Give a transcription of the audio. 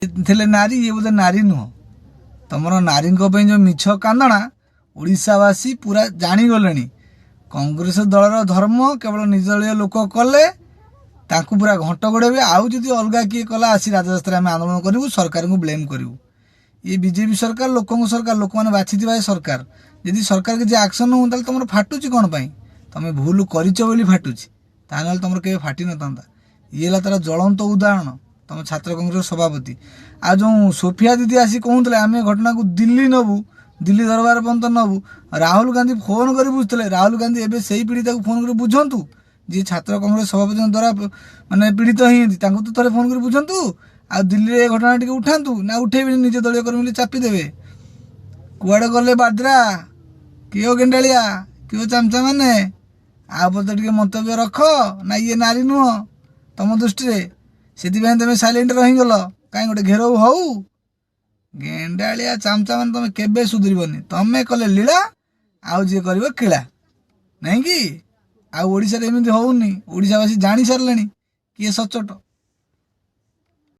ଥିଲେ ନାରୀ, ଇଏ ବୋଧେ ନାରୀ ନୁହଁ। ତମର ନାରୀଙ୍କ ପାଇଁ ଯେଉଁ ମିଛ କାନ୍ଦଣା ଓଡ଼ିଶାବାସୀ ପୁରା ଜାଣିଗଲେଣି। କଂଗ୍ରେସ ଦଳର ଧର୍ମ କେବଳ ନିଜ ଦଳୀୟ ଲୋକ କଲେ ତାଙ୍କୁ ପୁରା ଘଣ୍ଟ ଗୋଡ଼େଇବେ। ଆଉ ଯଦି ଅଲଗା କିଏ କଲା ଆସି ରାଜରାସ୍ତାରେ ଆମେ ଆନ୍ଦୋଳନ କରିବୁ, ସରକାରଙ୍କୁ ବ୍ଲେମ୍ କରିବୁ। ଇଏ ବିଜେପି ସରକାର, ଲୋକଙ୍କ ସରକାର, ଲୋକମାନେ ବାଛିଥିବା ଏ ସରକାର। ଯଦି ସରକାର କିଛି ଆକ୍ସନ୍ ନେଉ ତାହେଲେ ତମର ଫାଟୁଛି କ'ଣ ପାଇଁ? ତମେ ଭୁଲ କରିଛ ବୋଲି ଫାଟୁଛି, ତାହେଲେ ତମର କେବେ ଫାଟି ନଥାନ୍ତା। ଇଏ ହେଲା ତାର ଜ୍ୱଳନ୍ତ ଉଦାହରଣ, ତମ ଛାତ୍ର କଂଗ୍ରେସ ସଭାପତି। ଆଉ ଯେଉଁ ସୋଫିଆ ଦିଦି ଆସି କହୁଥିଲେ ଆମେ ଘଟଣାକୁ ଦିଲ୍ଲୀ ନେବୁ, ଦିଲ୍ଲୀ ଦରବାର ପର୍ଯ୍ୟନ୍ତ ନେବୁ, ରାହୁଲ ଗାନ୍ଧୀ ଫୋନ୍ କରି ବୁଝୁଥିଲେ। ରାହୁଲ ଗାନ୍ଧୀ ଏବେ ସେଇ ପୀଡ଼ିତାକୁ ଫୋନ୍ କରି ବୁଝନ୍ତୁ, ଯିଏ ଛାତ୍ର କଂଗ୍ରେସ ସଭାପତିଙ୍କ ଦ୍ୱାରା ମାନେ ପୀଡ଼ିତ ହେଇଛନ୍ତି, ତାଙ୍କୁ ତ ଥରେ ଫୋନ୍ କରି ବୁଝନ୍ତୁ। ଆଉ ଦିଲ୍ଲୀରେ ଏ ଘଟଣା ଟିକେ ଉଠାନ୍ତୁ ନା ଉଠେଇବେନି, ନିଜ ଦଳୀୟ କର୍ମୀ ବୋଲି ଚାପିଦେବେ। କୁଆଡ଼େ ଗଲେ ବାଦ୍ରା, କିଏ ଗେଣ୍ଡାଳିଆ, କିଏ ଚାମଚା ମାନେ? ଆଉ ପ୍ରତି ଟିକେ ମନ୍ତବ୍ୟ ରଖ ନା ଇଏ ନାରୀ ନୁହଁ ତମ ଦୃଷ୍ଟିରେ? ସେଥିପାଇଁ ତମେ ସାଇଲେଣ୍ଟ ରହିଗଲ, କାହିଁ ଗୋଟେ ଘେରାଉ ହଉ। ଗେଣ୍ଡାଳିଆ ଚାମଚା ମାନେ ତମେ କେବେ ସୁଧରିବନି। ତମେ କଲେ ଲୀଳା, ଆଉ ଯିଏ କରିବ କିଳା, ନାଇଁ କି? ଆଉ ଓଡ଼ିଶାରେ ଏମିତି ହଉନି, ଓଡ଼ିଶାବାସୀ ଜାଣି ସାରିଲେଣି କିଏ ସଚ୍ଚୋଟ।